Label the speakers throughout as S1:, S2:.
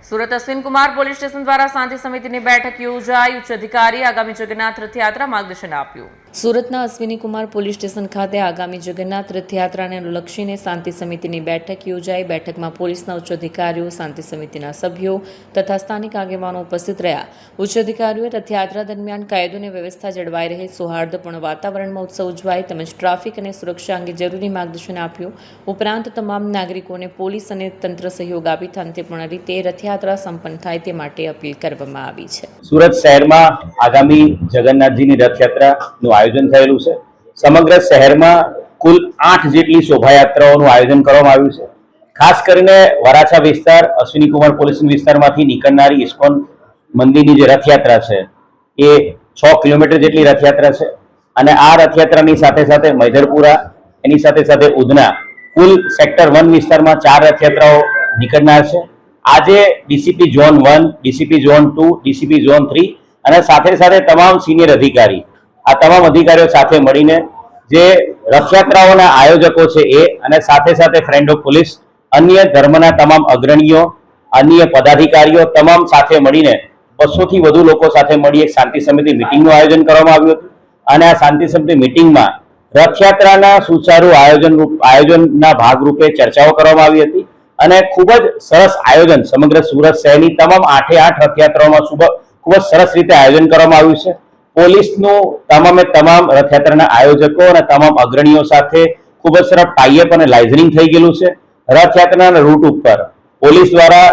S1: Surat Ashwin Kumar police station દ્વારા શાંતિ સમિતિની બેઠક યોજાઈ. ઉચ્ચ અધિકારી આગામી જગન્નાથ રથયાત્રા માર્ગદર્શન આપ્યું. સુરતના અશ્વિની કુમાર પોલીસ સ્ટેશન ખાતે આગામી જગન્નાથ રથયાત્રાને અનુલક્ષીને શાંતિ સમિતિની બેઠક યોજાઈ. બેઠકમાં પોલીસના ઉચ્ચ અધિકારીઓ, શાંતિ સમિતિના સભ્યો તથા સ્થાનિક આગેવાનો ઉપસ્થિત રહ્યા. ઉચ્ચ અધિકારીઓએ રથયાત્રા દરમિયાન કાયદો અને વ્યવસ્થા જળવાઈ રહે, સૌહાર્દપૂર્ણ વાતાવરણમાં ઉત્સવ ઉજવાય તેમજ ટ્રાફિક અને સુરક્ષા અંગે જરૂરી માર્ગદર્શન આપ્યું. ઉપરાંત તમામ નાગરિકોને પોલીસ અને તંત્ર સહયોગ આપી શાંતિપૂર્ણ રીતે રથયાત્રા સંપન્ન થાય તે માટે અપીલ કરવામાં આવી છે.
S2: સુરત શહેરમાં આગામી જગન્નાથજીની રથયાત્રાનું આયોજન થયેલું છે. સમગ્ર શહેરમાં કુલ 8 જેટલી શોભાયાત્રાઓનું આયોજન કરવામાં આવ્યું છે. ખાસ કરીને વરાછા વિસ્તાર, અશ્વિની કુમાર પોલીસ વિસ્તારમાંથી નીકળનારી ઇસ્કોન મંદિરની જે રથયાત્રા છે એ 6 કિલોમીટર જેટલી રથયાત્રા છે અને આ રથયાત્રાની સાથે સાથે મૈધરપુરા, એની સાથે સાથે ઉધના, કુલ સેક્ટર 1 વિસ્તારમાં 4 રથયાત્રાઓ નીકળનાર છે. આજે DCP zone 1, DCP zone 2, DCP zone 3 અને સાથે સાથે તમામ સિનિયર અધિકારી, આ તમામ અધિકારીઓ સાથે મળીને જે રથયાત્રાઓના આયોજકો છે એ અને સાથે સાથે ફ્રેન્ડ ઓફ પોલીસ, અન્ય ધર્મના તમામ અગ્રણીઓ, અન્ય પદાધિકારીઓ તમામ સાથે મળીને 200 થી વધુ લોકો સાથે મળી એક શાંતિ સમિતિ મિટિંગનું આયોજન કરવામાં આવ્યું હતું. અને આ શાંતિ સમિતિ મિટિંગમાં રથયાત્રાના સુચારુ આયોજનના ભાગરૂપે ચર્ચાઓ કરવામાં આવી હતી અને ખૂબ જ સરસ આયોજન સમગ્ર સુરત શહેરની તમામ 8 રથયાત્રાઓમાં ખૂબ જ સરસ રીતે આયોજન કરવામાં આવ્યું છે. પોલીસનું તમામ રથયાત્રાના આયોજકો અને તમામ અગ્રણીઓ સાથે ખૂબ જ સરસ ટાઈઅપ અને લાઇઝનિંગ થઈ ગયેલું છે. રથયાત્રાના રૂટ ઉપર પોલીસ દ્વારા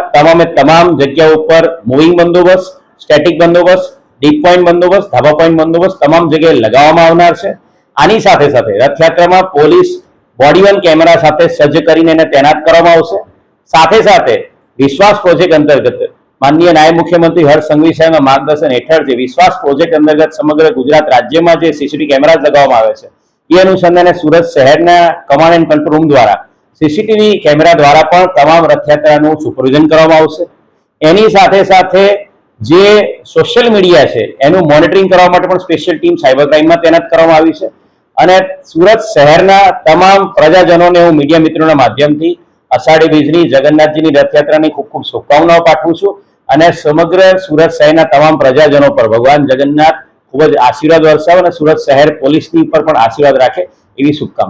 S2: તમામ જગ્યાઓ ઉપર મૂવિંગ બંદોબસ્ત, સ્ટેટિક બંદોબસ્ત, ડીપ પોઈન્ટ બંદોબસ્ત, ધાબા પોઈન્ટ બંદોબસ્ત તમામ જગ્યાએ લગાવવામાં આવનાર છે. આની સાથે સાથે રથયાત્રામાં પોલીસ બોડી વન કેમેરા સાથે સજ્જ કરીને એને તૈનાત કરવામાં આવશે. સાથે સાથે વિશ્વાસ પ્રોજેક્ટ અંતર્ગત માનનીય નાયબ મુખ્યમંત્રી હર્ષ સંઘવી સાહેબના માર્ગદર્શન હેઠળ જે વિશ્વાસ પ્રોજેક્ટ અંતર્ગત સમગ્ર ગુજરાત રાજ્યમાં જે સીસીટીવી કેમેરા લગાવવામાં આવે છે એ અનુસંધાને સુરત શહેરના કમાન્ડ એન્ડ કંટ્રોલ રૂમ દ્વારા સીસીટીવી કેમેરા દ્વારા પણ તમામ રથયાત્રાનું સુપરવિઝન કરવામાં આવશે. એની સાથે સાથે જે સોશિયલ મીડિયા છે એનું મોનિટરિંગ કરવા માટે પણ સ્પેશિયલ ટીમ સાયબર ક્રાઇમમાં તૈનાત કરવામાં આવી છે. અને સુરત શહેરના તમામ પ્રજાજનોને હું મીડિયા મિત્રોના માધ્યમથી અષાઢી બીજની જગન્નાથજીની રથયાત્રાની ખૂબ ખૂબ શુભકામનાઓ પાઠવું છું અને સમગ્ર સુરત શહેરના તમામ પ્રજાજનો પર ભગવાન જગન્નાથ ખૂબ જ આશીર્વાદ વરસાવે અને સુરત શહેર પોલીસની પર પણ આશીર્વાદ રાખે એવી શુભકામના.